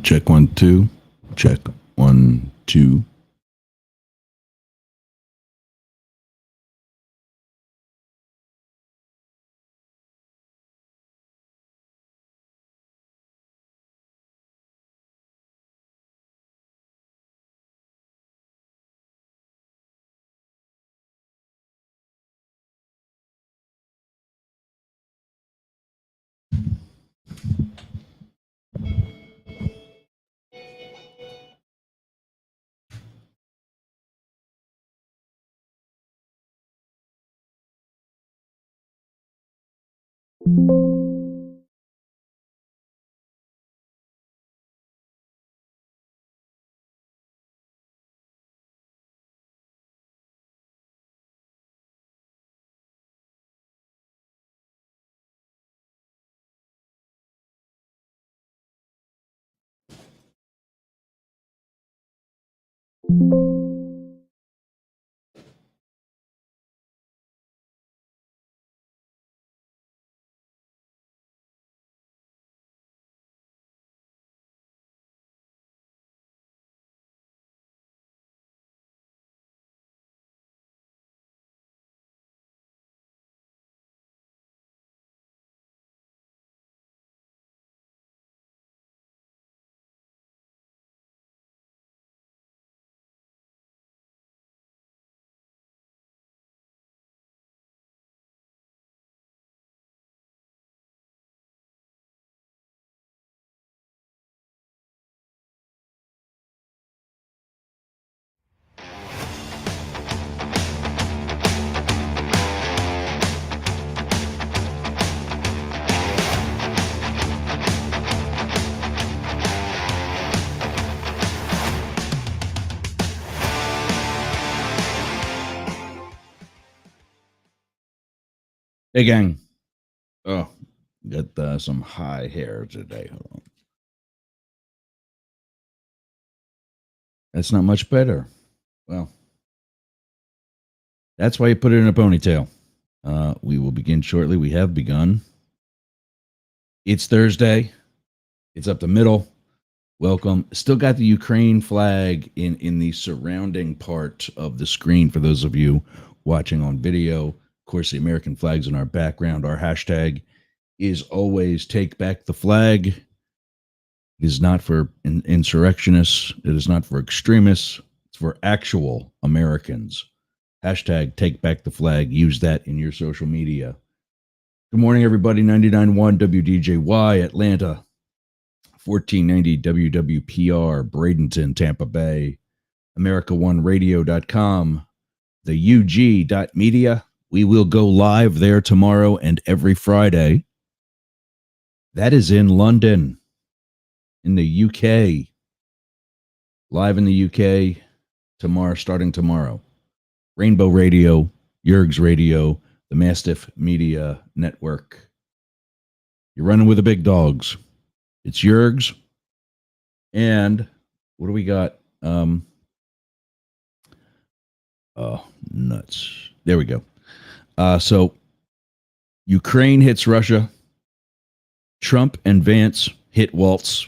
Check 1, 2. Check 1, 2. Hey, gang. Oh, got some high hair today. Hold on. That's not much better. Well, that's why you put it in a ponytail. We will begin shortly. We have begun. It's Thursday. It's up the middle. Welcome. Still got the Ukraine flag in the surrounding part of the screen for those of you watching on video. Of course, the American flag's in our background. Our hashtag is always take back the flag. It is not for insurrectionists. It is not for extremists. It's for actual Americans. Hashtag take back the flag. Use that in your social media. Good morning, everybody. 99.1 WDJY, Atlanta. 1490 WWPR, Bradenton, Tampa Bay. AmericaOneRadio.com. The UG.media. We will go live there tomorrow and every Friday. That is in London, in the UK. Live in the UK tomorrow, starting tomorrow. Rainbow Radio, Yerg's Radio, the Mastiff Media Network. You're running with the big dogs. It's Yerg's. And what do we got? Oh, nuts. There we go. So Ukraine hits Russia. Trump and Vance hit Walz.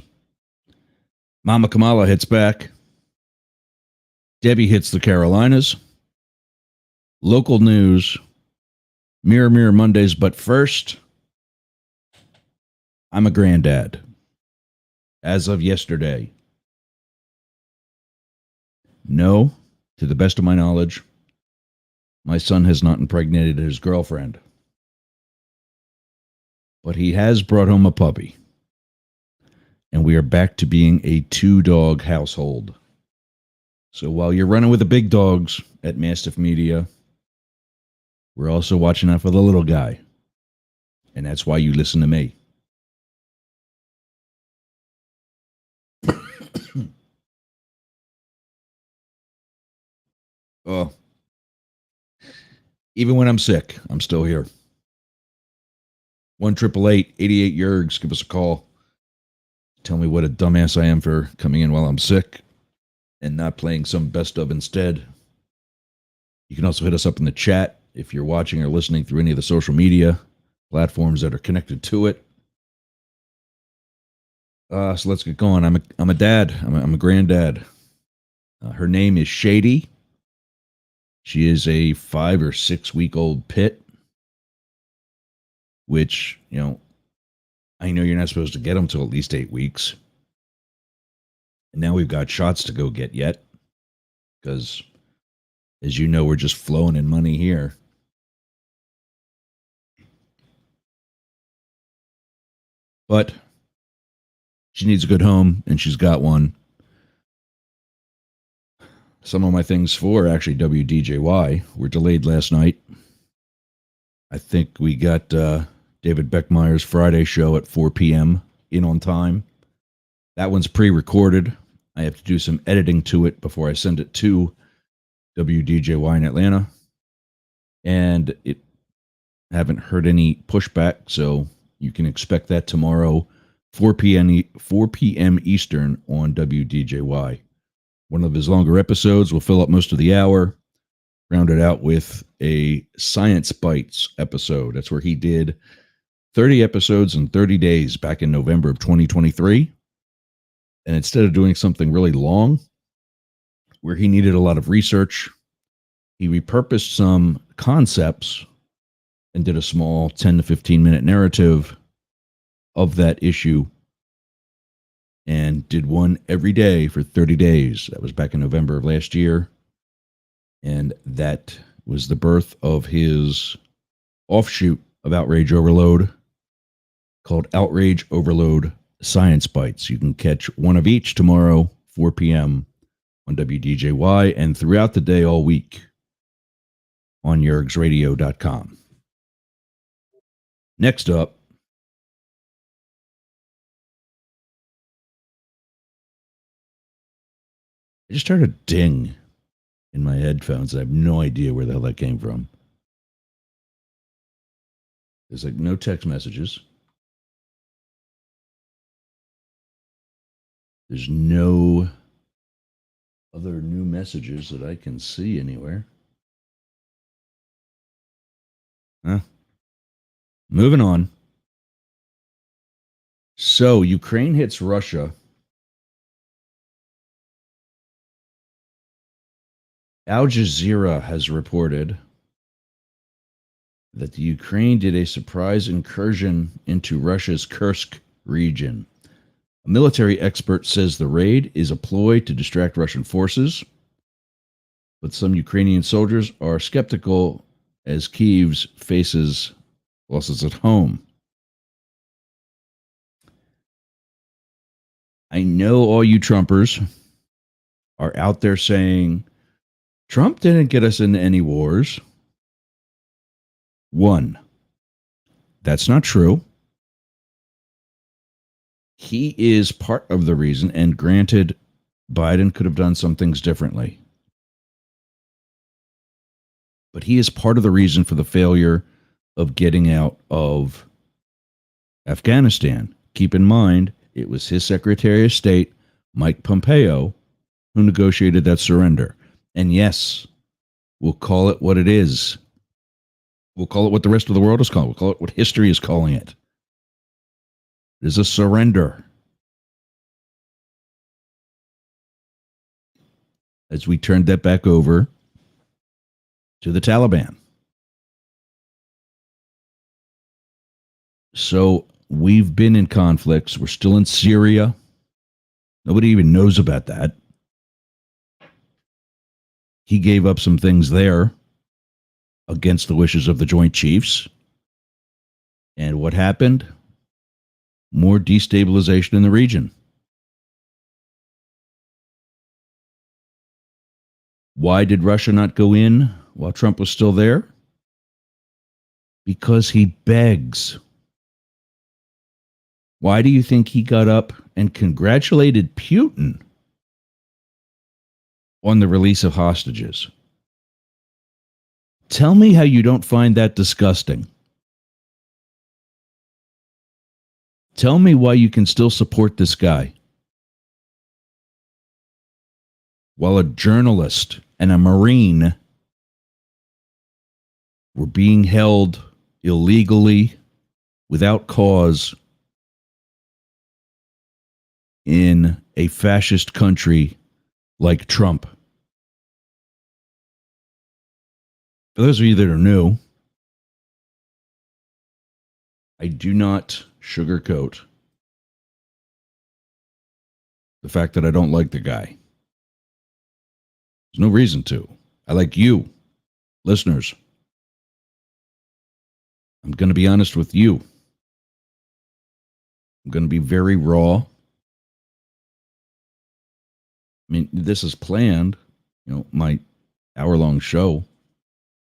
Mama Kamala hits back. Debby hits the Carolinas. Local news. Mirror, Mirror Mondays. But first, I'm a granddad. As of yesterday. No, to the best of my knowledge, my son has not impregnated his girlfriend. But he has brought home a puppy. And we are back to being a 2-dog household. So while you're running with the big dogs at Mastiff Media, we're also watching out for the little guy. And that's why you listen to me. Oh, even when I'm sick, I'm still here. 1-888-88 Yergs. Give us a call. Tell me what a dumbass I am for coming in while I'm sick and not playing some best of instead. You can also hit us up in the chat if you're watching or listening through any of the social media platforms that are connected to it. So let's get going. I'm a dad. I'm a granddad. Her name is Shady. She is a 5 or 6 week old pit, which I know you're not supposed to get them till at least 8 weeks. And now we've got shots to go get yet, because as you know, we're just flowing in money here. But she needs a good home, and she's got one. Some of my things for actually WDJY were delayed last night. I think we got David Beckmeyer's Friday show at 4 p.m. in on time. That one's pre-recorded. I have to do some editing to it before I send it to WDJY in Atlanta. And haven't heard any pushback, so you can expect that tomorrow, 4 p.m. Eastern on WDJY. One of his longer episodes will fill up most of the hour, rounded out with a Science Bites episode. That's where he did 30 episodes in 30 days back in November of 2023. And instead of doing something really long, where he needed a lot of research, he repurposed some concepts and did a small 10 to 15 minute narrative of that issue, and did one every day for 30 days. That was back in November of last year. And that was the birth of his offshoot of Outrage Overload called Outrage Overload Science Bites. You can catch one of each tomorrow, 4 p.m. on WDJY, and throughout the day all week on yergsradio.com. Next up, I just heard a ding in my headphones. I have no idea where the hell that came from. There's like no text messages. There's no other new messages that I can see anywhere. Moving on. So, Ukraine hits Russia. Al Jazeera has reported that the Ukraine did a surprise incursion into Russia's Kursk region. A military expert says the raid is a ploy to distract Russian forces, but some Ukrainian soldiers are skeptical as Kyiv faces losses at home. I know all you Trumpers are out there saying, Trump didn't get us into any wars. One, that's not true. He is part of the reason, and granted, Biden could have done some things differently. But he is part of the reason for the failure of getting out of Afghanistan. Keep in mind, it was his Secretary of State, Mike Pompeo, who negotiated that surrender. And yes, we'll call it what it is. We'll call it what the rest of the world is calling it. We'll call it what history is calling it. It is a surrender. As we turned that back over to the Taliban. So we've been in conflicts. We're still in Syria. Nobody even knows about that. He gave up some things there against the wishes of the Joint Chiefs. And what happened? More destabilization in the region. Why did Russia not go in while Trump was still there? Because he begs. Why do you think he got up and congratulated Putin on the release of hostages? Tell me how you don't find that disgusting. Tell me why you can still support this guy. While a journalist and a Marine were being held illegally without cause in a fascist country like Trump. For those of you that are new, I do not sugarcoat the fact that I don't like the guy. There's no reason to. I like you, listeners. I'm going to be honest with you. I'm going to be very raw. I mean, this is planned. You know, my hour-long show,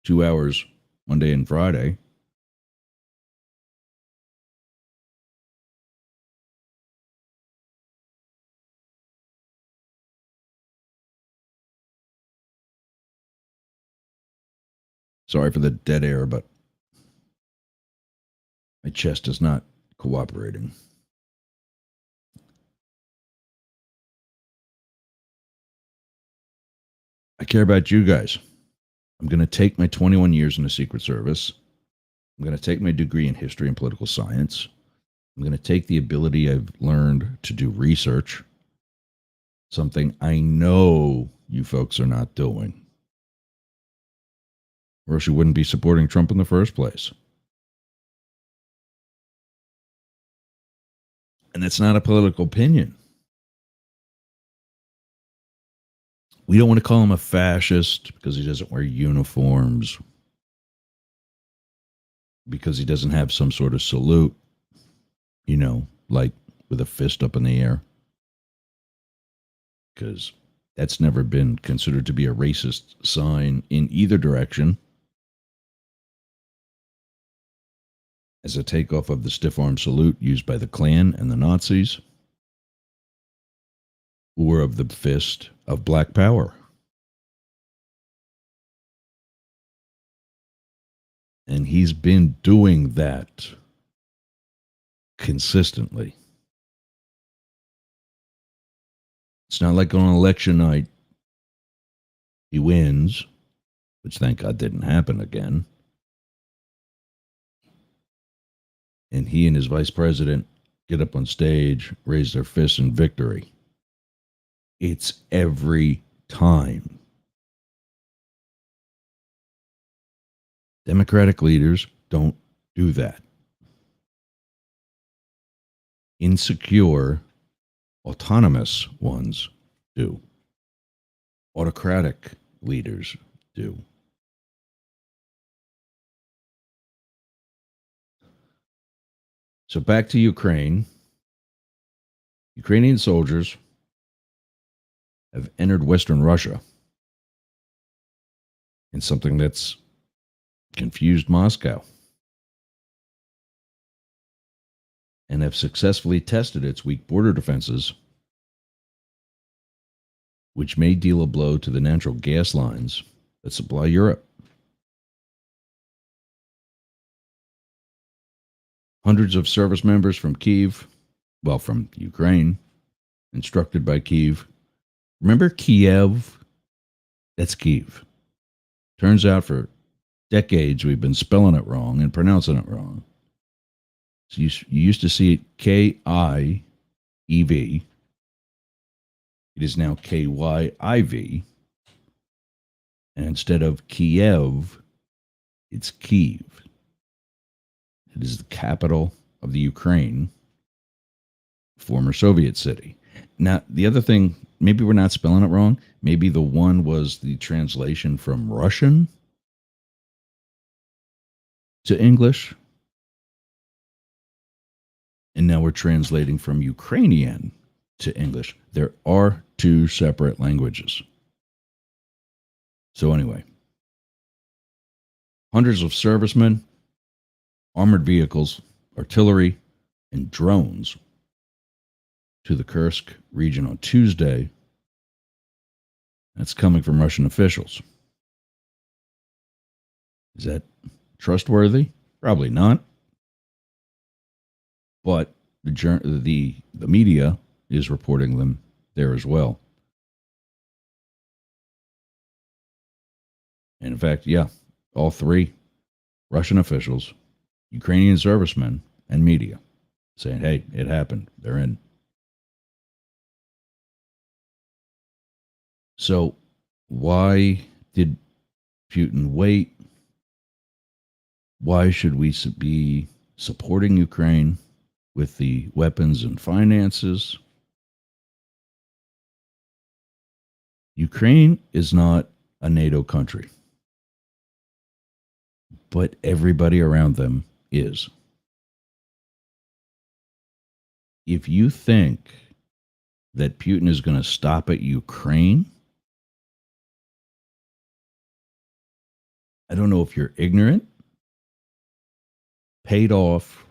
2 hours Monday and Friday. Sorry for the dead air, but my chest is not cooperating. I care about you guys. I'm going to take my 21 years in the Secret Service. I'm going to take my degree in history and political science. I'm going to take the ability I've learned to do research, something I know you folks are not doing, or else you wouldn't be supporting Trump in the first place. And that's not a political opinion. We don't want to call him a fascist because he doesn't wear uniforms, because he doesn't have some sort of salute, you know, like with a fist up in the air. Because that's never been considered to be a racist sign in either direction. As a takeoff of the stiff-arm salute used by the Klan and the Nazis, or of the fist of Black Power. And he's been doing that consistently. It's not like on election night he wins, which thank God didn't happen again. And he and his vice president get up on stage, raise their fists in victory. It's every time. Democratic leaders don't do that. Insecure, autonomous ones do. Autocratic leaders do. So back to Ukraine. Ukrainian soldiers have entered Western Russia in something that's confused Moscow and have successfully tested its weak border defenses, which may deal a blow to the natural gas lines that supply Europe. Hundreds of service members from from Ukraine, instructed by Kyiv. Remember Kiev? That's Kyiv. Turns out for decades we've been spelling it wrong and pronouncing it wrong. So you used to see it K-I-E-V. It is now K-Y-I-V. And instead of Kiev, it's Kyiv. It is the capital of the Ukraine, former Soviet city. Now, the other thing, maybe we're not spelling it wrong. Maybe the one was the translation from Russian to English. And now we're translating from Ukrainian to English. There are two separate languages. So anyway, hundreds of servicemen, armored vehicles, artillery, and drones to the Kursk region on Tuesday. That's coming from Russian officials. Is that trustworthy? Probably not. But the media is reporting them there as well. And in fact, yeah, all three Russian officials, Ukrainian servicemen, and media saying, hey, it happened. They're in. So, why did Putin wait? Why should we be supporting Ukraine with the weapons and finances? Ukraine is not a NATO country, but everybody around them is. If you think that Putin is going to stop at Ukraine, I don't know if you're ignorant, paid off,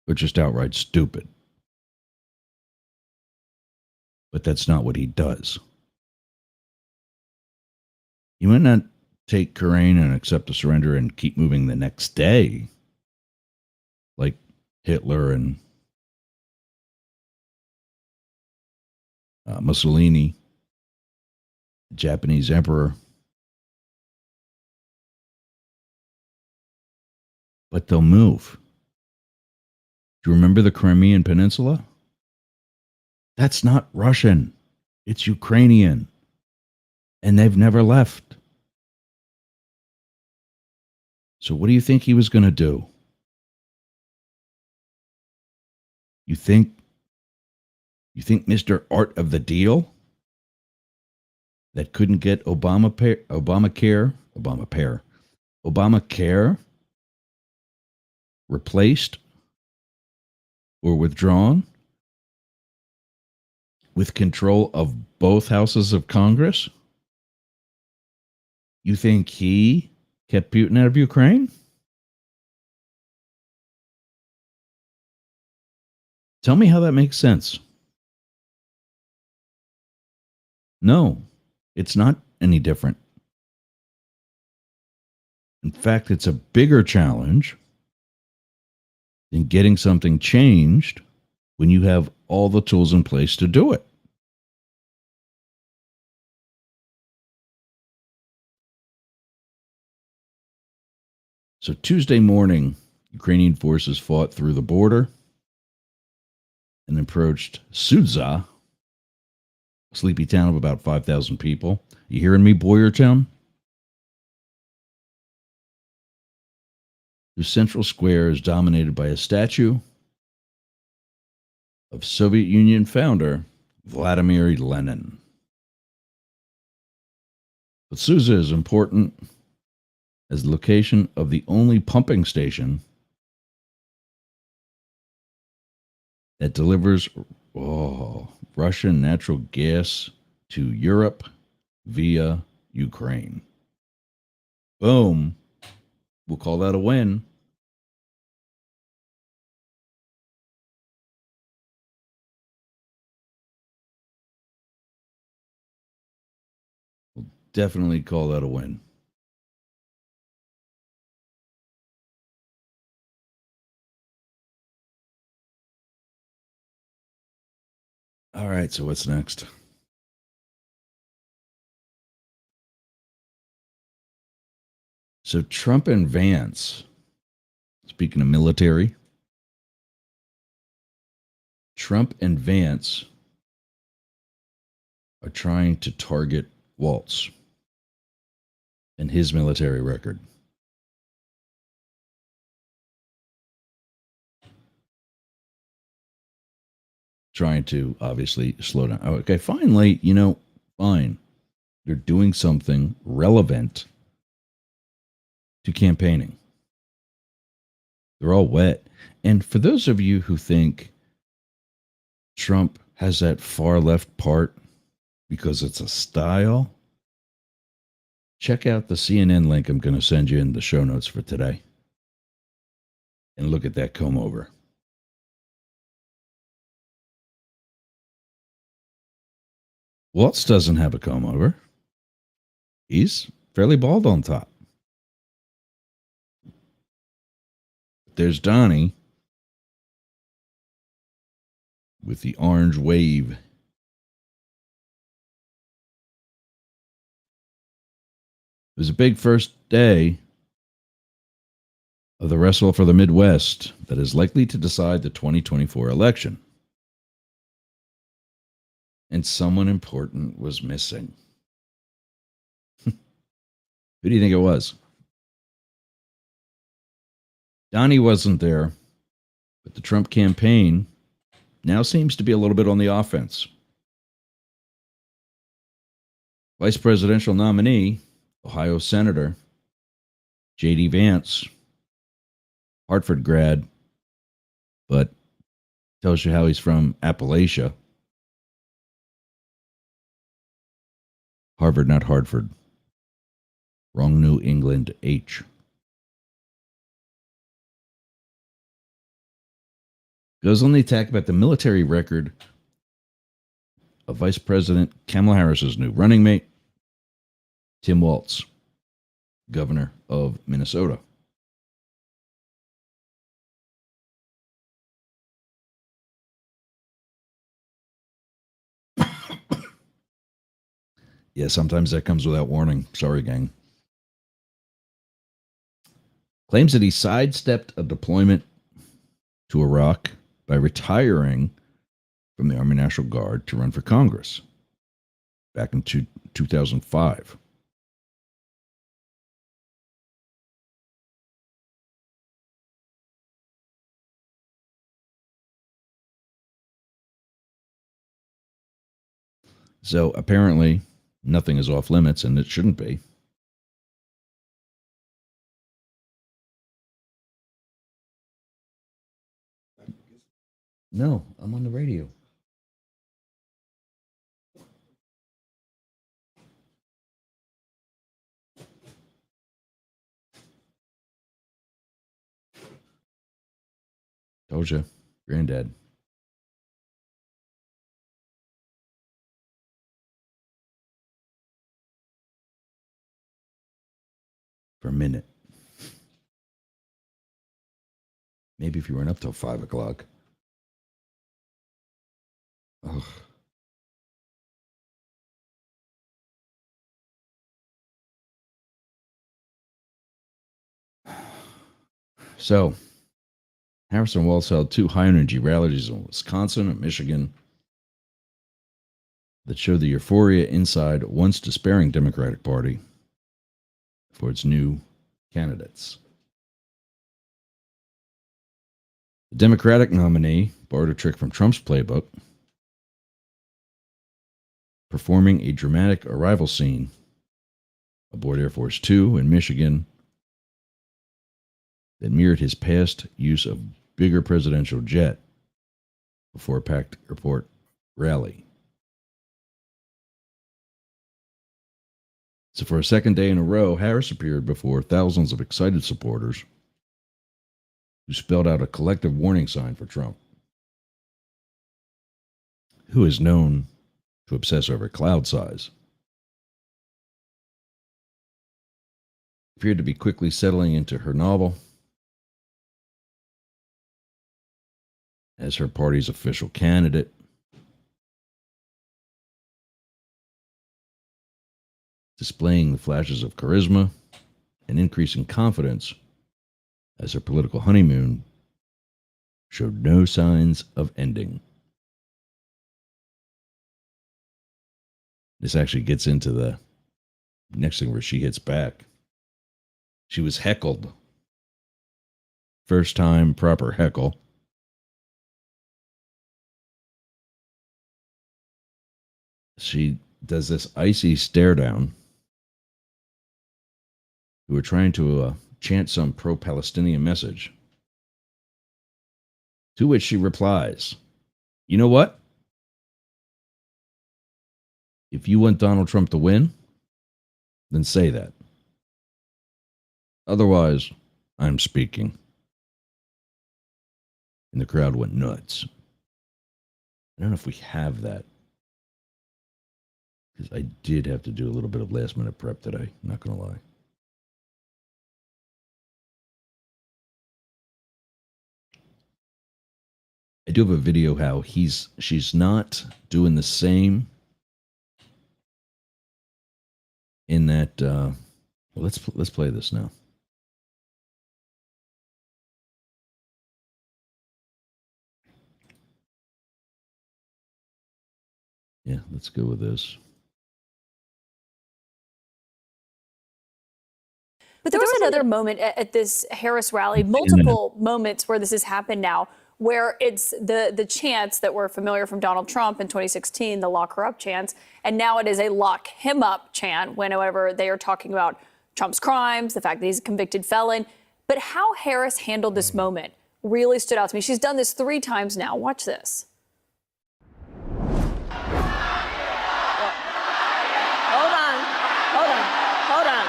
or just outright stupid. But that's not what he does. He might not take Ukraine and accept the surrender and keep moving the next day, like Hitler and Mussolini, the Japanese emperor. But they'll move. Do you remember the Crimean Peninsula? That's not Russian. It's Ukrainian. And they've never left. So what do you think he was going to do? You think Mr. Art of the Deal that couldn't get Obamacare replaced or withdrawn with control of both houses of Congress? You think he kept Putin out of Ukraine? Tell me how that makes sense. No, it's not any different. In fact, it's a bigger challenge than getting something changed when you have all the tools in place to do it. So Tuesday morning, Ukrainian forces fought through the border and approached Sudza, a sleepy town of about 5,000 people. You hearing me, Boyertown? Whose central square is dominated by a statue of Soviet Union founder Vladimir Lenin. But Sudza is important as the location of the only pumping station that delivers Russian natural gas to Europe via Ukraine. Boom. We'll call that a win. We'll definitely call that a win. All right, so what's next? So Trump and Vance, speaking of military, Trump and Vance are trying to target Walz and his military record. Trying to obviously slow down. Okay, finally, fine. They're doing something relevant to campaigning. They're all wet. And for those of you who think Trump has that far left part because it's a style, check out the CNN link I'm going to send you in the show notes for today. And look at that comb over. Waltz doesn't have a comb over. He's fairly bald on top. There's Donnie with the orange wave. It was a big first day of the wrestle for the Midwest that is likely to decide the 2024 election. and someone important was missing. Who do you think it was? Donnie wasn't there, but the Trump campaign now seems to be a little bit on the offense. Vice presidential nominee, Ohio Senator J.D. Vance, Hartford grad, but tells you how he's from Appalachia. Harvard, not Hartford. Wrong New England H. Goes on the attack about the military record of Vice President Kamala Harris's new running mate, Tim Walz, governor of Minnesota. Yeah, sometimes that comes without warning. Sorry, gang. Claims that he sidestepped a deployment to Iraq by retiring from the Army National Guard to run for Congress back in 2005. So apparently, nothing is off limits, and it shouldn't be. No, I'm on the radio. Told you, granddad. For a minute. Maybe if you weren't up till 5 o'clock. Ugh. So, Harrison Walz held two high energy rallies in Wisconsin and Michigan that showed the euphoria inside once despairing Democratic Party for its new candidates. The Democratic nominee borrowed a trick from Trump's playbook, performing a dramatic arrival scene aboard Air Force Two in Michigan that mirrored his past use of bigger presidential jet before a packed airport rally. So for a second day in a row, Harris appeared before thousands of excited supporters who spelled out a collective warning sign for Trump, who is known to obsess over cloud size. Appeared to be quickly settling into her novel as her party's official candidate. Displaying the flashes of charisma and increasing confidence as her political honeymoon showed no signs of ending. This actually gets into the next thing where she hits back. She was heckled. First time proper heckle. She does this icy stare down. Who were trying to chant some pro-Palestinian message. To which she replies, "You know what? If you want Donald Trump to win, then say that. Otherwise, I'm speaking." And the crowd went nuts. I don't know if we have that, because I did have to do a little bit of last minute prep today, not going to lie. I do have a video how she's not doing the same in that let's play this now. Yeah, let's go with this. But there was another moment at this Harris rally, multiple moments where this has happened now, where it's the chants that were familiar from Donald Trump in 2016, the lock her up chants, and now it is a lock him up chant whenever they are talking about Trump's crimes, the fact that he's a convicted felon. But how Harris handled this moment really stood out to me. She's done this 3 times now. Watch this. Hold on.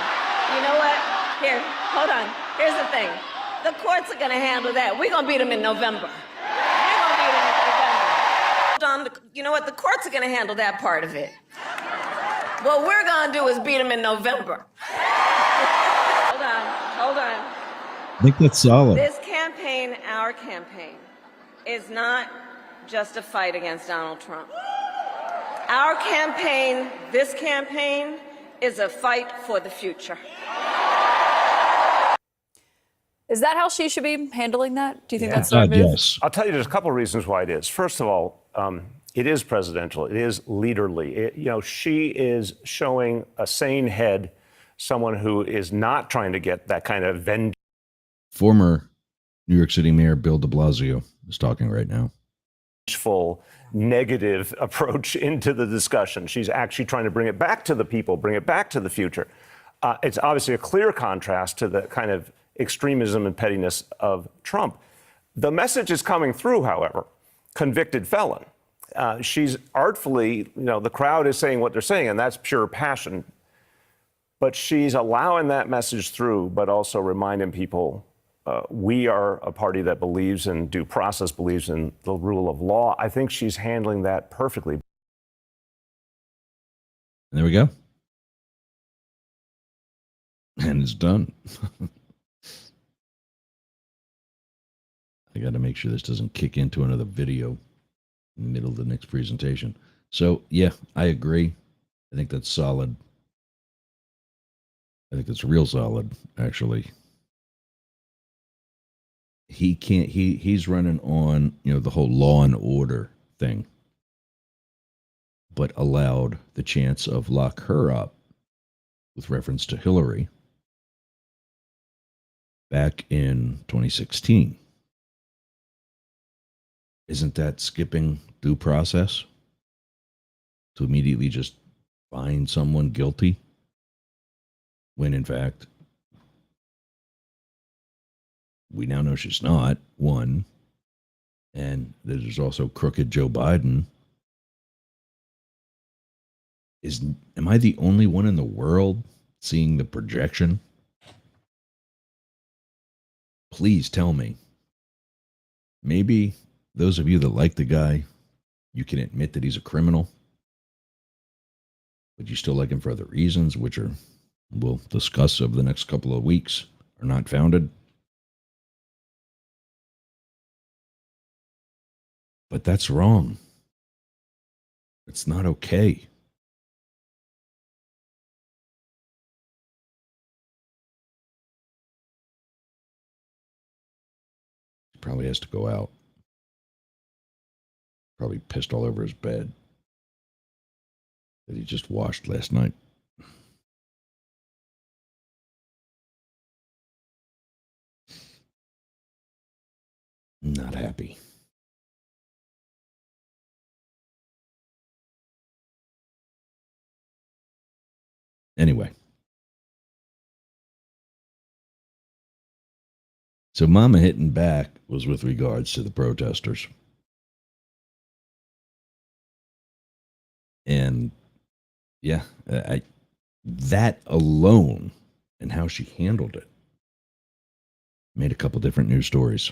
You know what? Here, hold on. Here's the thing. The courts are going to handle that. We're going to beat them in November. Hold on. You know what? The courts are going to handle that part of it. What we're going to do is beat them in November. Hold on. I think that's solid. This campaign, our campaign, is not just a fight against Donald Trump. Our campaign, this campaign, is a fight for the future. Is that how she should be handling that? Do you think that's the right move? Yes. I'll tell you, there's a couple of reasons why it is. First of all, it is presidential. It is leaderly. She is showing a sane head, someone who is not trying to get that kind of Former New York City Mayor Bill de Blasio is talking right now. vengeful, negative approach into the discussion. She's actually trying to bring it back to the people, bring it back to the future. It's obviously a clear contrast to the kind of extremism and pettiness of Trump. The message is coming through, however, convicted felon. She's artfully, the crowd is saying what they're saying, and that's pure passion. But she's allowing that message through, but also reminding people we are a party that believes in due process, believes in the rule of law. I think she's handling that perfectly. And there we go. And it's done. I got to make sure this doesn't kick into another video in the middle of the next presentation. So, yeah, I agree. I think that's solid. I think it's real solid, actually. He's running on, the whole law and order thing, but allowed the chance of lock her up with reference to Hillary back in 2016. Isn't that skipping due process to immediately just find someone guilty when in fact we now know she's not, one, and there's also crooked Joe Biden. Am I the only one in the world seeing the projection? Please tell me. Maybe those of you that like the guy, you can admit that he's a criminal, but you still like him for other reasons, which we'll discuss over the next couple of weeks, are not founded. But that's wrong. It's not okay. He probably has to go out. Probably pissed all over his bed that he just washed last night. Not happy. Anyway. So Mama hitting back was with regards to the protesters. And yeah, that alone and how she handled it made a couple different news stories.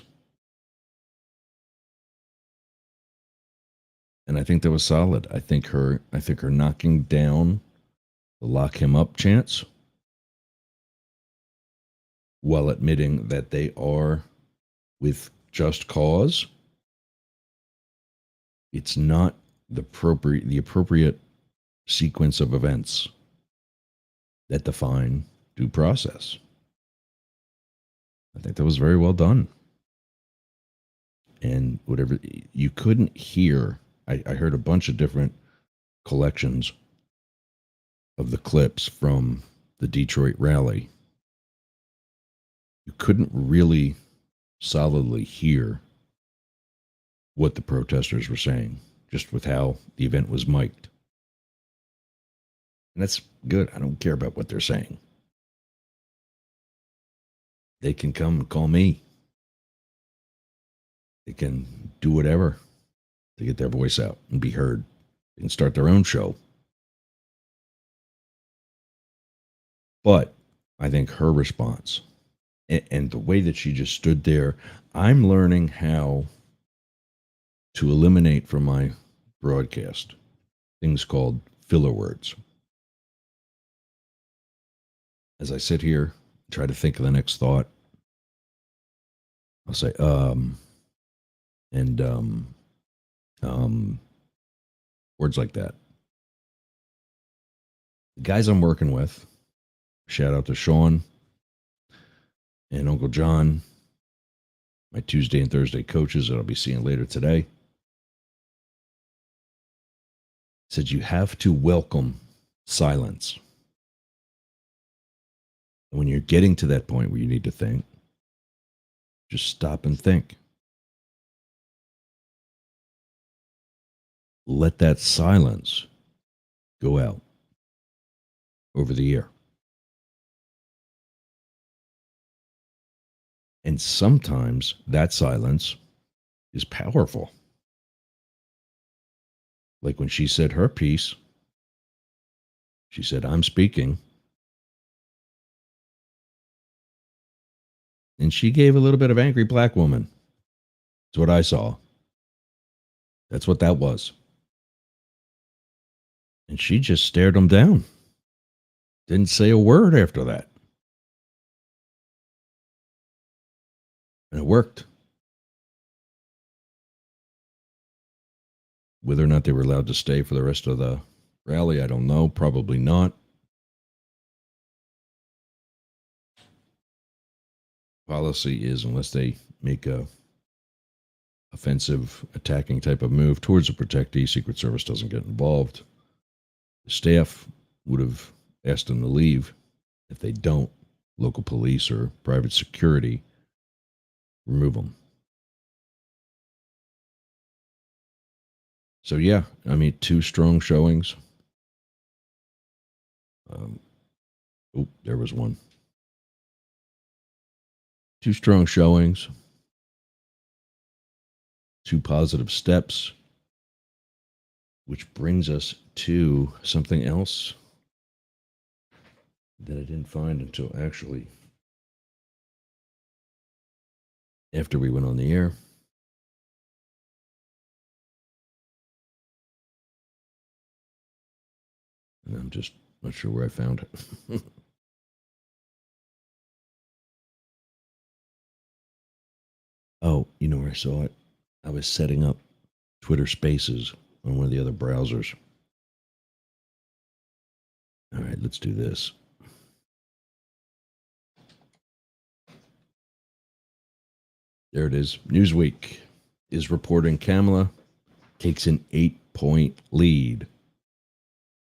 And I think that was solid. I think her knocking down the lock him up chance while admitting that they are with just cause. It's not the appropriate sequence of events that define due process. I think that was very well done. And whatever, you couldn't hear, I heard a bunch of different collections of the clips from the Detroit rally, you couldn't really solidly hear what the protesters were saying, just with how the event was mic'd. And that's good. I don't care about what they're saying. They can come and call me. They can do whatever to get their voice out and be heard. They can start their own show. But I think her response and the way that she just stood there, I'm learning how to eliminate from my broadcast things called filler words. As I sit here, try to think of the next thought, I'll say, words like that. The guys I'm working with, shout out to Sean and Uncle John, my Tuesday and Thursday coaches that I'll be seeing later today, said you have to welcome silence. And when you're getting to that point where you need to think, just stop and think. Let that silence go out over the air. And sometimes that silence is powerful. Like when she said her piece, she said, I'm speaking. And she gave a little bit of angry black woman. That's what I saw. That's what that was. And she just stared him down. Didn't say a word after that. And it worked. Whether or not they were allowed to stay for the rest of the rally, I don't know. Probably not. Policy is, unless they make a offensive, attacking type of move towards a protectee, Secret Service doesn't get involved. The staff would have asked them to leave. If they don't, local police or private security remove them. So yeah, I mean, 2 strong showings. There was one. 2 strong showings. 2 positive steps. Which brings us to something else that I didn't find until actually after we went on the air. And I'm just not sure where I found it. Oh, you know where I saw it? I was setting up Twitter Spaces on one of the other browsers. All right, let's do this. There it is. Newsweek is reporting Kamala takes an 8-point lead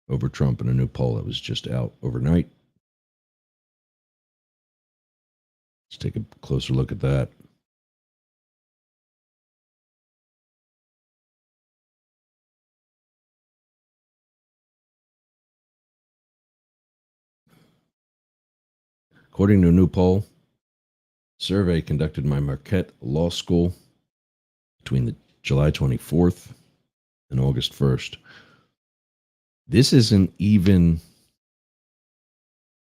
over Trump in a new poll that was just out overnight. Let's take a closer look at that. According to a new poll, survey conducted by Marquette Law School between the July 24th and August 1st. This isn't even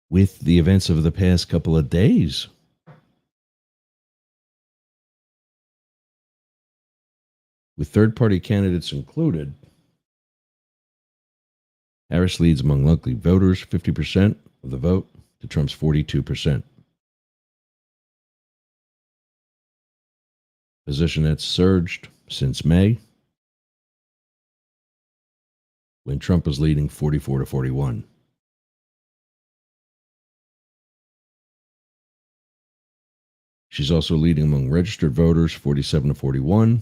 with the events of the past couple of days. With third-party candidates included, Harris leads among likely voters, 50% of the vote to Trump's 42%. Position that's surged since May, when Trump was leading 44-41. She's also leading among registered voters, 47-41.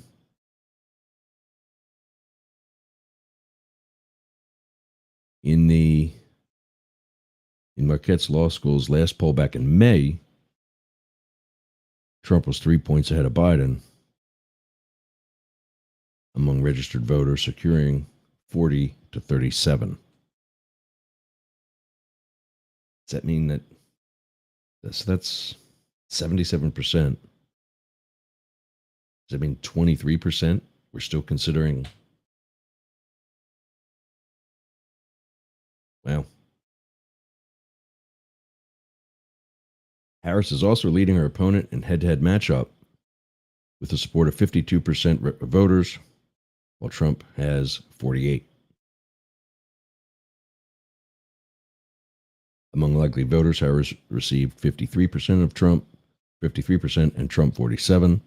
In Marquette's Law School's last poll back in May, Trump was 3 points ahead of Biden among registered voters, securing 40 to 37. Does that mean that that's 77%? Does that mean 23% we're still considering? Wow. Harris is also leading her opponent in head-to-head matchup with the support of 52% of voters, while Trump has 48%. Among likely voters, Harris received 53% of Trump, 53%, and Trump 47%.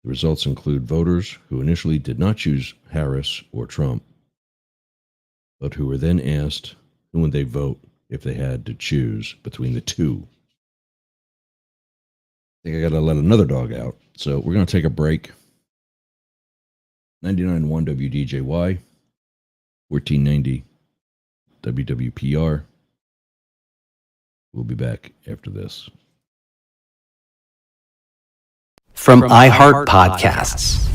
The results include voters who initially did not choose Harris or Trump, but who were then asked who would they vote if they had to choose between the two. I think I got to let another dog out. So we're going to take a break. 99.1 WDJY, 1490 WWPR. We'll be back after this. From iHeart Podcasts.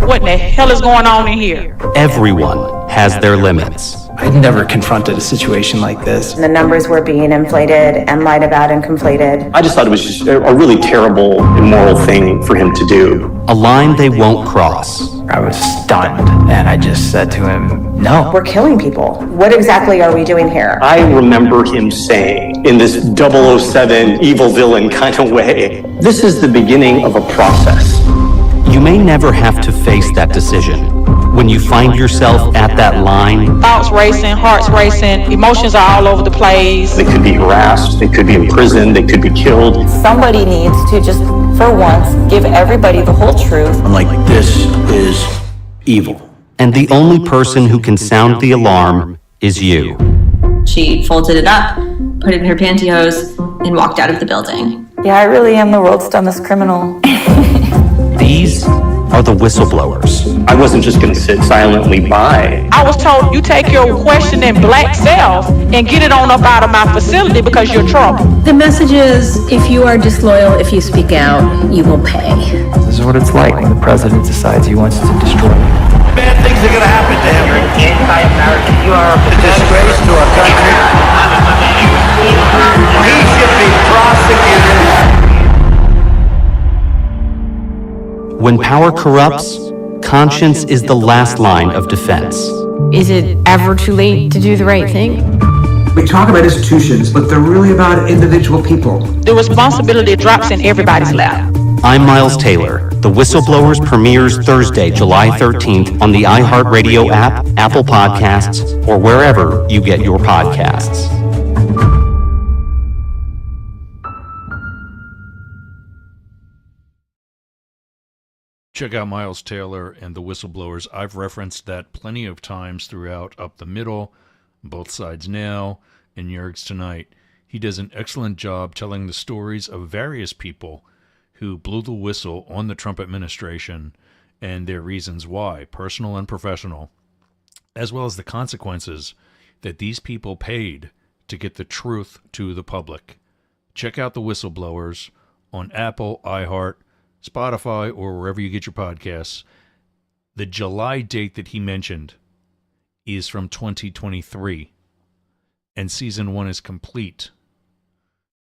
What in the hell is going on in here? Everyone has their limits. I'd never confronted a situation like this. The numbers were being inflated and lied about and conflated. I just thought it was just a really terrible, immoral thing for him to do. A line they won't cross. I was stunned, and I just said to him, no. We're killing people. What exactly are we doing here? I remember him saying, in this 007 evil villain kind of way, this is the beginning of a process. You may never have to face that decision. When you find yourself at that line, Thoughts racing, hearts racing, emotions are all over the place. They could be harassed, they could be imprisoned, they could be killed. Somebody needs to just, for once, give everybody the whole truth. I'm like, this is evil. and the only person who can sound the alarm is you. She folded it up, put it in her pantyhose, and walked out of the building. Yeah, I really am the world's dumbest criminal. These are the whistleblowers. I wasn't just going to sit silently by. I was told you take your questioning black self and get it on up out of my facility because you're trouble. The message is, if you are disloyal, if you speak out, you will pay. This is what it's like when the president decides he wants to destroy you. Bad things are going to happen to him. You're an anti-American. You are a disgrace to our country. He should be prosecuted. When power corrupts, conscience is the last line of defense. Is it ever too late to do the right thing? We talk about institutions, but they're really about individual people. The responsibility drops in everybody's lap. I'm Miles Taylor. The Whistleblowers premieres Thursday, July 13th on the iHeartRadio app, Apple Podcasts, or wherever you get your podcasts. Check out Miles Taylor and the Whistleblowers. I've referenced that plenty of times throughout Up the Middle, Both Sides Now, and Yerg's Tonight. He does an excellent job telling the stories of various people who blew the whistle on the Trump administration and their reasons why, personal and professional, as well as the consequences that these people paid to get the truth to the public. Check out the Whistleblowers on Apple, iHeart, Spotify, or wherever you get your podcasts. The July date that he mentioned is from 2023, and season 1 is complete.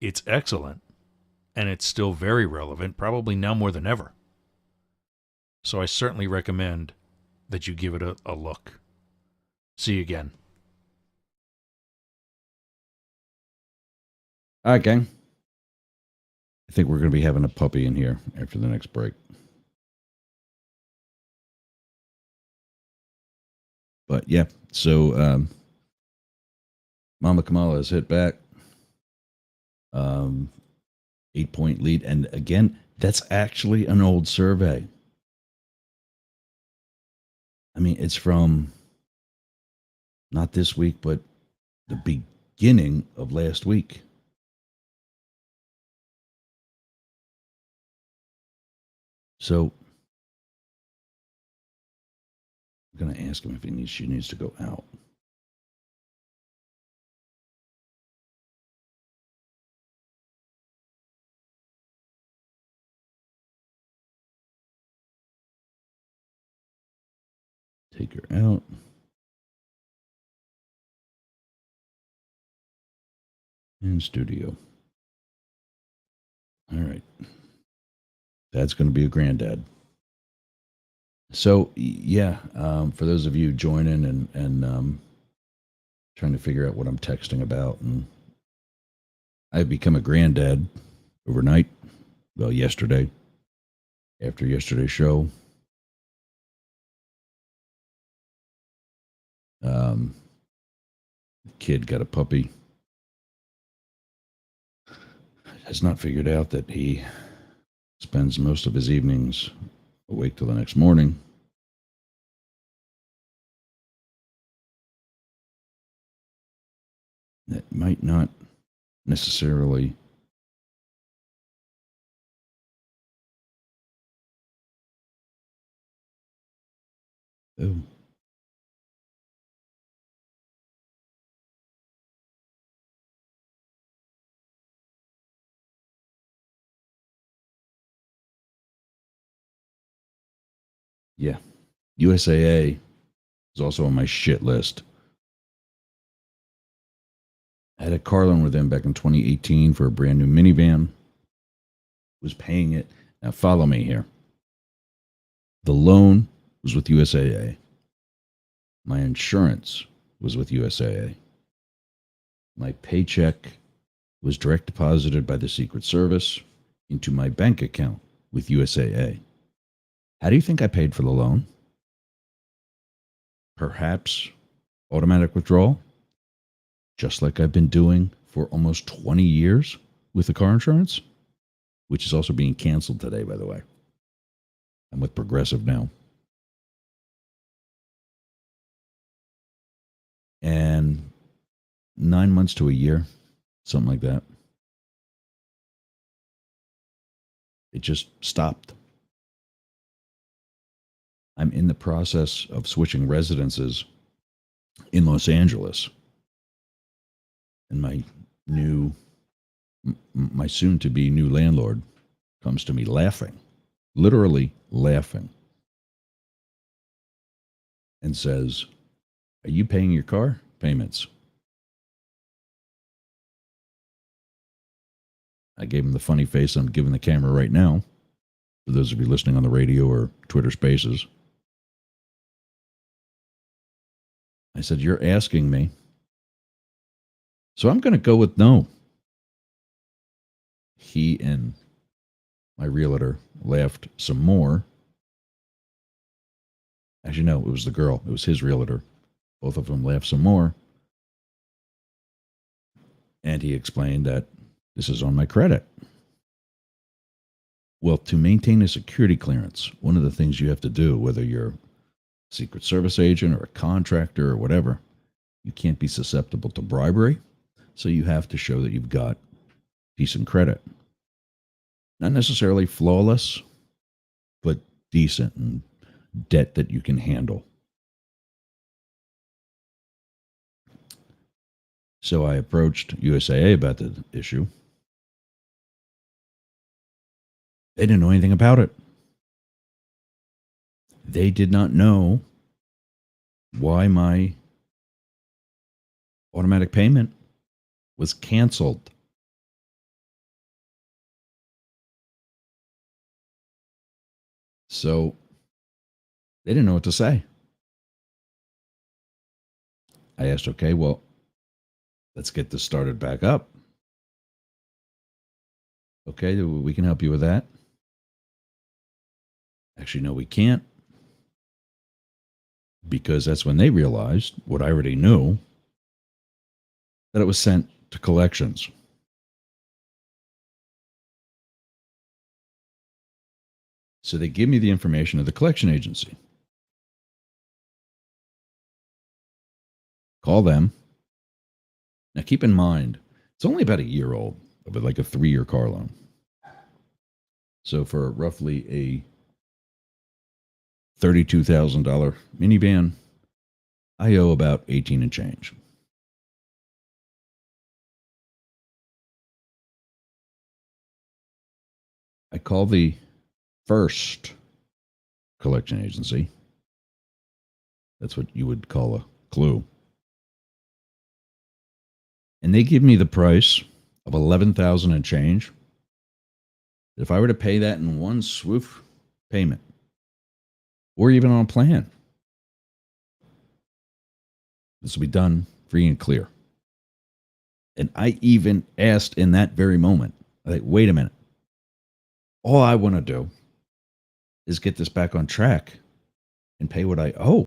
It's excellent, and it's still very relevant, probably now more than ever. So I certainly recommend that you give it a look. See you again. All right, gang. I think we're going to be having a puppy in here after the next break. But yeah, so Mama Kamala has hit back. 8-point lead. And again, that's actually an old survey. I mean, it's from not this week, but the beginning of last week. So I'm going to ask him if she needs to go out. Take her out. In studio. All right. Dad's going to be a granddad. So, yeah, for those of you joining and trying to figure out what I'm texting about, and I've become a granddad overnight. Well, yesterday, after yesterday's show. Kid got a puppy. Has not figured out that he spends most of his evenings awake till the next morning. That might not necessarily oh. Yeah. USAA is also on my shit list. I had a car loan with them back in 2018 for a brand new minivan. Was paying it. Now follow me here. The loan was with USAA. My insurance was with USAA. My paycheck was direct deposited by the Secret Service into my bank account with USAA. How do you think I paid for the loan? Perhaps automatic withdrawal, just like I've been doing for almost 20 years with the car insurance, which is also being canceled today, by the way. I'm with Progressive now. And 9 months to a year, something like that, it just stopped. I'm in the process of switching residences in Los Angeles. And my soon-to-be new landlord comes to me laughing, literally laughing, and says, "Are you paying your car payments?" I gave him the funny face I'm giving the camera right now, for those of you listening on the radio or Twitter Spaces. I said, "You're asking me." So I'm going to go with no. He and my realtor laughed some more. As you know, it was the girl. It was his realtor. Both of them laughed some more. And he explained that this is on my credit. Well, to maintain a security clearance, one of the things you have to do, whether you're Secret Service agent or a contractor or whatever, you can't be susceptible to bribery. So you have to show that you've got decent credit. Not necessarily flawless, but decent and debt that you can handle. So I approached USAA about the issue. They didn't know anything about it. They did not know why my automatic payment was canceled. So they didn't know what to say. I asked, okay, well, let's get this started back up. Okay, we can help you with that. Actually, no, we can't. Because that's when they realized what I already knew, that it was sent to collections. So they give me the information of the collection agency. Call them. Now keep in mind, it's only about a year old, but like a 3-year car loan. So for roughly a $32,000 minivan, I owe about 18 and change. I call the first collection agency. That's what you would call a clue. And they give me the price of $11,000 and change. If I were to pay that in one swoop payment, or even on a plan, this will be done free and clear. And I even asked in that very moment, like, wait a minute. All I want to do is get this back on track and pay what I owe.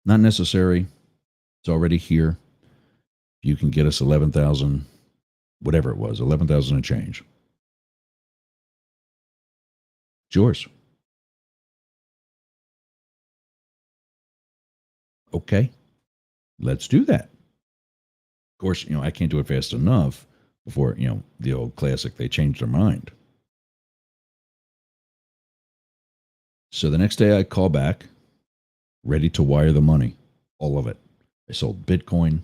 Not necessary. It's already here. You can get us 11,000, whatever it was, 11,000 and change. It's yours. Okay, let's do that. Of course, I can't do it fast enough before, the old classic, they changed their mind. So the next day I call back, ready to wire the money, all of it. I sold Bitcoin.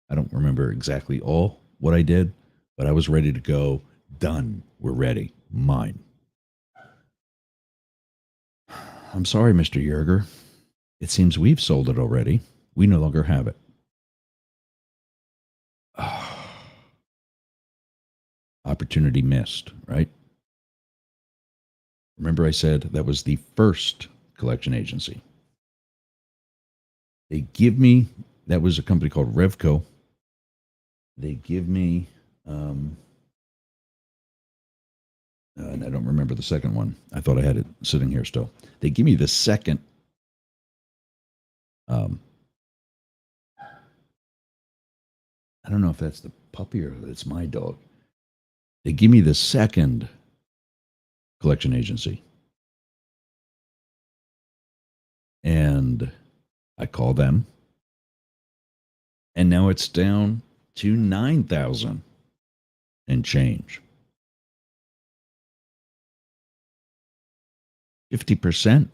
I don't remember exactly all what I did, but I was ready to go. Done. We're ready. Mine. I'm sorry, Mr. Yerger. It seems we've sold it already. We no longer have it. Opportunity missed, right? Remember I said that was the first collection agency. They give me, that was a company called Revco. They give me, and I don't remember the second one. I thought I had it sitting here still. They give me the second I don't know if that's the puppy or it's my dog. They give me the second collection agency. And I call them. And now it's down to 9,000 and change. 50%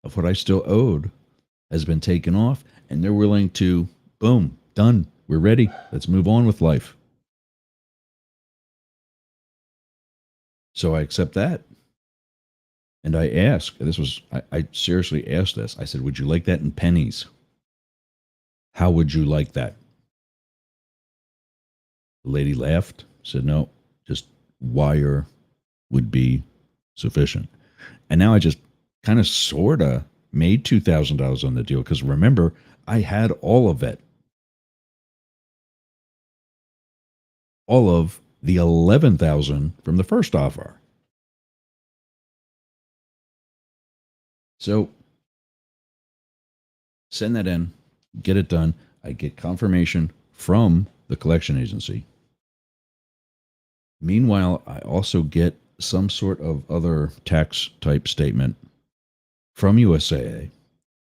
of what I still owed has been taken off, and they're willing to, boom, done. We're ready. Let's move on with life. So I accept that. And I ask, I seriously asked this. I said, would you like that in pennies? How would you like that? The lady laughed, said, no, just wire would be sufficient. And now I just kind of sort of made $2,000 on the deal because remember, I had all of it. All of the 11,000 from the first offer. So send that in, get it done. I get confirmation from the collection agency. Meanwhile, I also get some sort of other tax type statement from USAA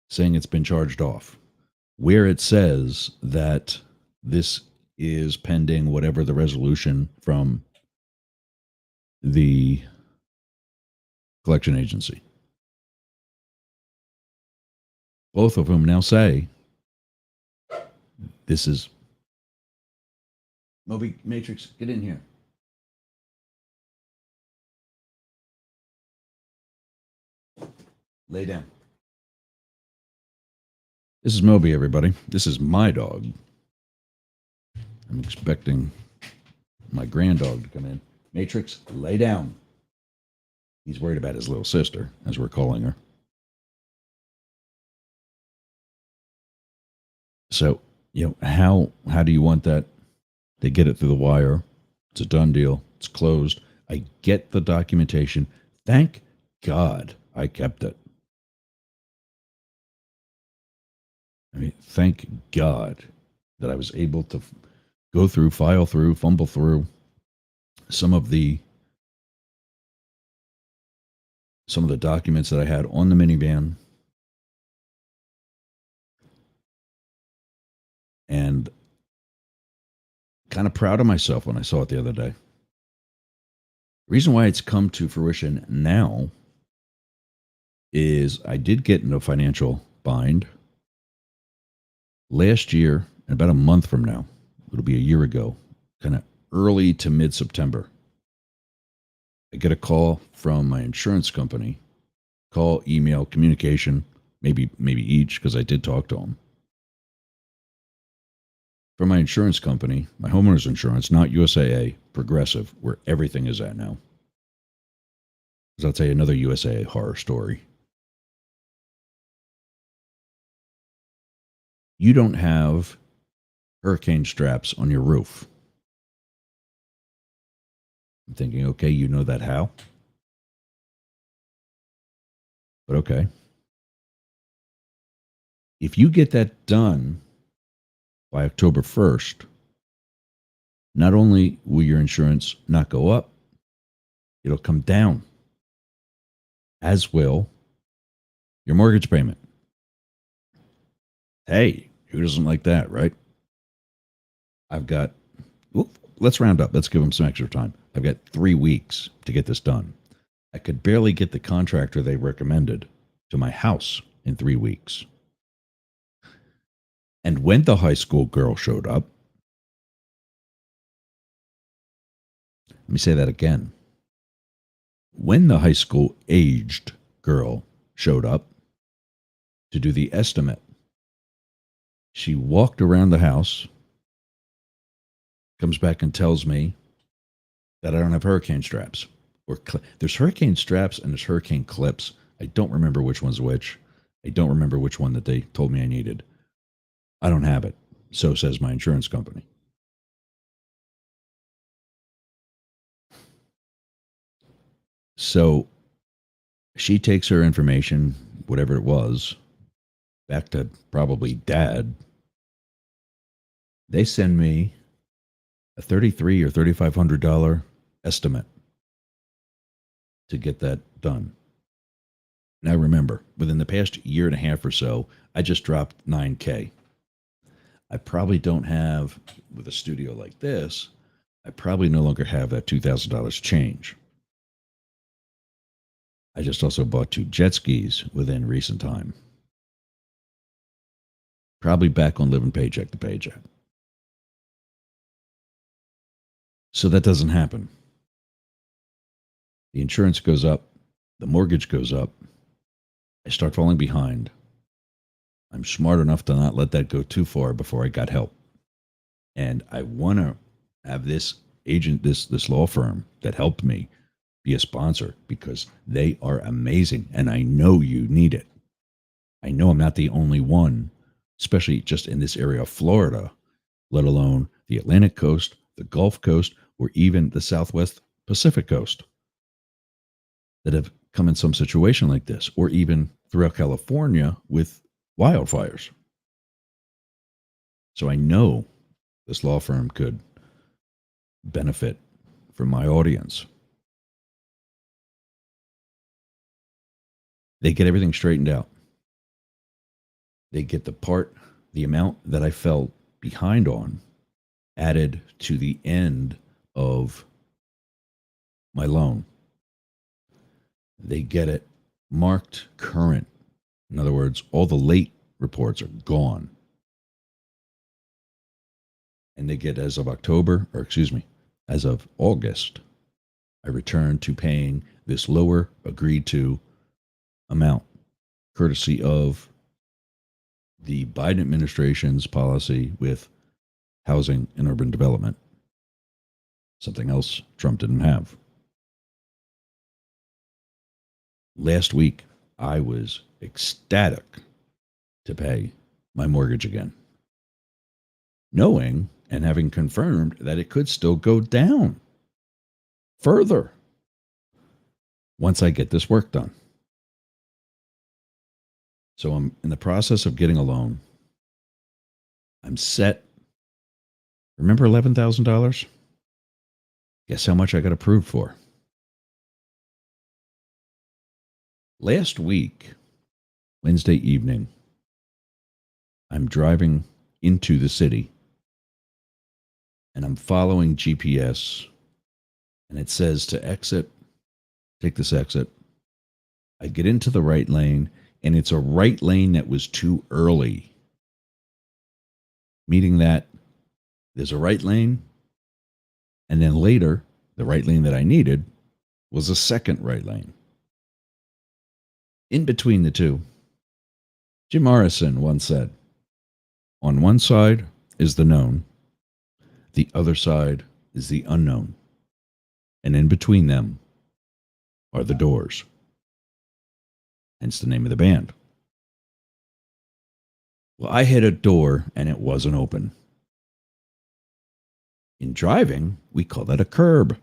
saying it's been charged off, where it says that this is pending whatever the resolution from the collection agency. Both of whom now say this is Moby Matrix, get in here. Lay down. This is Moby, everybody. This is my dog. I'm expecting my granddog to come in. Matrix, lay down. He's worried about his little sister, as we're calling her. So, how do you want that? They get it through the wire. It's a done deal. It's closed. I get the documentation. Thank God I kept it. Thank God that I was able to go through, file through, fumble through some of the documents that I had on the minivan. And kind of proud of myself when I saw it the other day. The reason why it's come to fruition now is I did get into a financial bind last year, and about a month from now, it'll be a year ago, kind of early to mid-September. I get a call from my insurance company, call, email, communication, maybe each, because I did talk to them. For my insurance company, my homeowner's insurance, not USAA, Progressive, where everything is at now. Because I'll tell you another USAA horror story. You don't have hurricane straps on your roof. I'm thinking, okay, you know that how? But okay. If you get that done by October 1st, not only will your insurance not go up, it'll come down, as will your mortgage payment. Hey, who doesn't like that, right? I've got, let's round up. Let's give them some extra time. I've got 3 weeks to get this done. I could barely get the contractor they recommended to my house in 3 weeks. And when the high school girl showed up, let me say that again. When the high school aged girl showed up to do the estimate, she walked around the house, comes back and tells me that I don't have hurricane straps. There's hurricane straps and there's hurricane clips. I don't remember which one's which. I don't remember which one that they told me I needed. I don't have it. So says my insurance company. So she takes her information, whatever it was, back to probably Dad. They send me a $3,300 or $3,500 estimate to get that done. Now remember, within the past year and a half or so, I just dropped $9,000. I probably don't have, with a studio like this, I probably no longer have that $2,000 change. I just also bought 2 jet skis within recent time. Probably back on living paycheck to paycheck. So that doesn't happen. The insurance goes up. The mortgage goes up. I start falling behind. I'm smart enough to not let that go too far before I got help. And I want to have this agent, this law firm that helped me be a sponsor because they are amazing. And I know you need it. I know I'm not the only one, especially just in this area of Florida, let alone the Atlantic coast, the Gulf Coast, or even the Southwest Pacific Coast that have come in some situation like this, or even throughout California with wildfires. So I know this law firm could benefit from my audience. They get everything straightened out. They get the amount that I fell behind on added to the end of my loan. They get it marked current. In other words, all the late reports are gone. And they get as of August, I return to paying this lower agreed to amount, courtesy of the Biden administration's policy with housing and urban development. Something else Trump didn't have. Last week, I was ecstatic to pay my mortgage again, knowing and having confirmed that it could still go down further once I get this work done. So I'm in the process of getting a loan. I'm set. Remember $11,000? Guess how much I got approved for? Last week, Wednesday evening, I'm driving into the city and I'm following GPS and it says to exit, take this exit. I get into the right lane and it's a right lane that was too early. Meaning that there's a right lane and then later the right lane that I needed was a second right lane. In between the two, Jim Morrison once said, on one side is the known, the other side is the unknown, and in between them are the doors. Hence the name of the band. Well, I hit a door and it wasn't open. In driving, we call that a curb.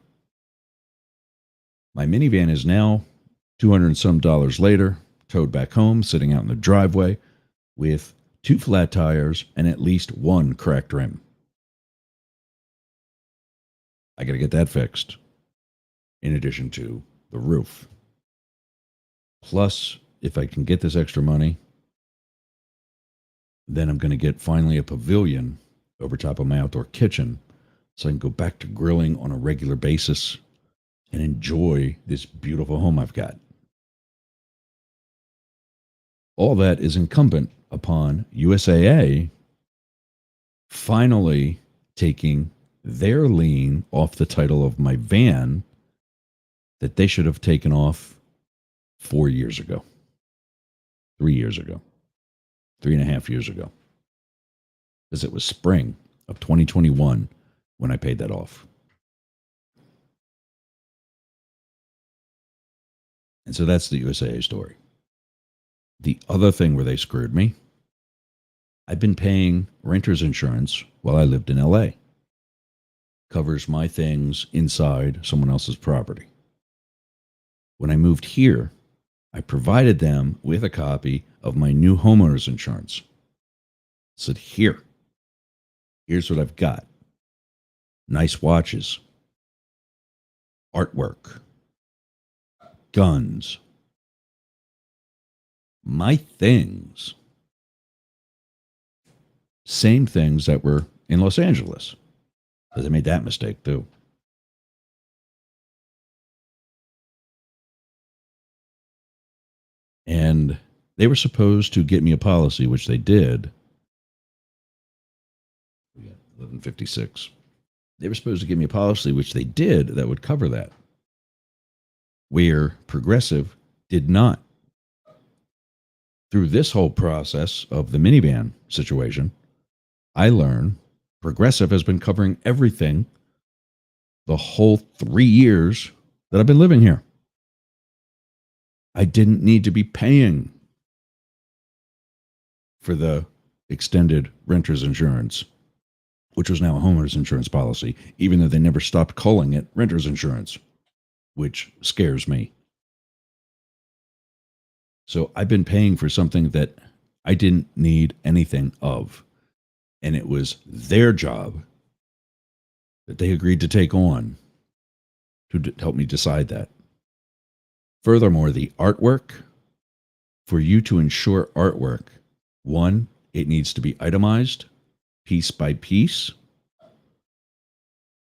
My minivan is now $200 and some later, towed back home, sitting out in the driveway with 2 flat tires and at least 1 cracked rim. I got to get that fixed, in addition to the roof. Plus, if I can get this extra money, then I'm going to get finally a pavilion over top of my outdoor kitchen so I can go back to grilling on a regular basis and enjoy this beautiful home I've got. All that is incumbent upon USAA finally taking their lien off the title of my van that they should have taken off 4 years ago, 3 years ago, 3.5 years ago, because it was spring of 2021 when I paid that off. And so that's the USAA story. The other thing where they screwed me, I've been paying renter's insurance while I lived in LA. Covers my things inside someone else's property. When I moved here, I provided them with a copy of my new homeowner's insurance. Said, here's what I've got. Nice watches, artwork, guns, my things. Same things that were in Los Angeles. Because I made that mistake too. And they were supposed to get me a policy, which they did. 1156. They were supposed to give me a policy, which they did, that would cover that. Where Progressive did not. Through this whole process of the minivan situation, I learned Progressive has been covering everything the whole 3 years that I've been living here. I didn't need to be paying for the extended renter's insurance, which was now a homeowner's insurance policy, even though they never stopped calling it renter's insurance, which scares me. So I've been paying for something that I didn't need anything of. And it was their job that they agreed to take on to help me decide that. Furthermore, the artwork, for you to insure artwork, 1, it needs to be itemized piece by piece.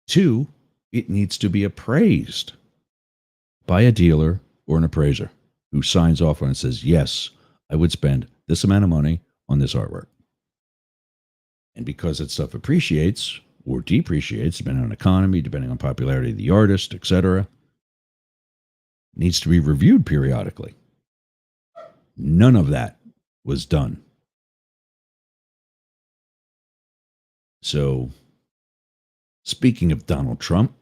2, it needs to be appraised by a dealer or an appraiser who signs off on it and says, yes, I would spend this amount of money on this artwork. And because that stuff appreciates or depreciates, depending on economy, depending on popularity of the artist, etc., needs to be reviewed periodically. None of that was done. So, speaking of Donald Trump,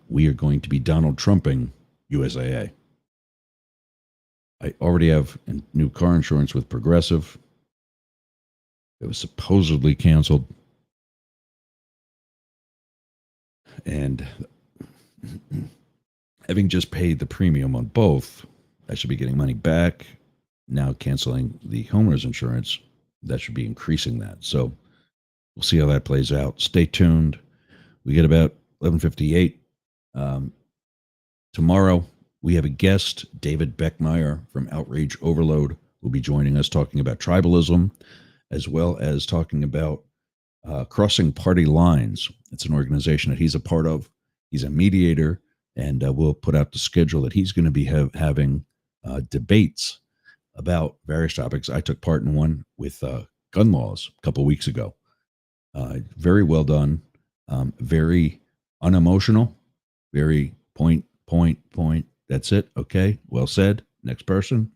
we are going to be Donald Trumping USAA. I already have new car insurance with Progressive. It was supposedly canceled. And having just paid the premium on both, I should be getting money back. Now canceling the homeowner's insurance, that should be increasing that. So we'll see how that plays out. Stay tuned. We get about 11:58. Tomorrow, we have a guest, David Beckmeyer from Outrage Overload, will be joining us talking about tribalism, as well as talking about Crossing Party Lines. It's an organization that he's a part of. He's a mediator, and we'll put out the schedule that he's going to be having debates about various topics. I took part in one with gun laws a couple of weeks ago. Very well done, very unemotional, very point. That's it. Okay, well said. Next person.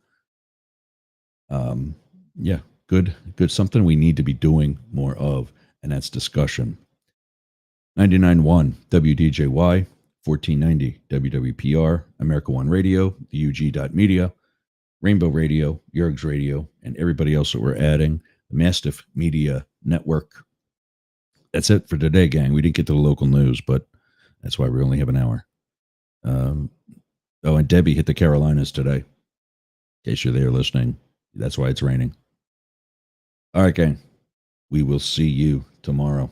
Yeah, good. Something we need to be doing more of, and that's discussion. 99.1 WDJY, 1490 WWPR, America One Radio, the UG.media, Rainbow Radio, Yerg's Radio, and everybody else that we're adding, the Mastiff Media Network. That's it for today, gang. We didn't get to the local news, but that's why we only have an hour. And Debby hit the Carolinas today. In case you're there listening, that's why it's raining. All right, gang. We will see you tomorrow.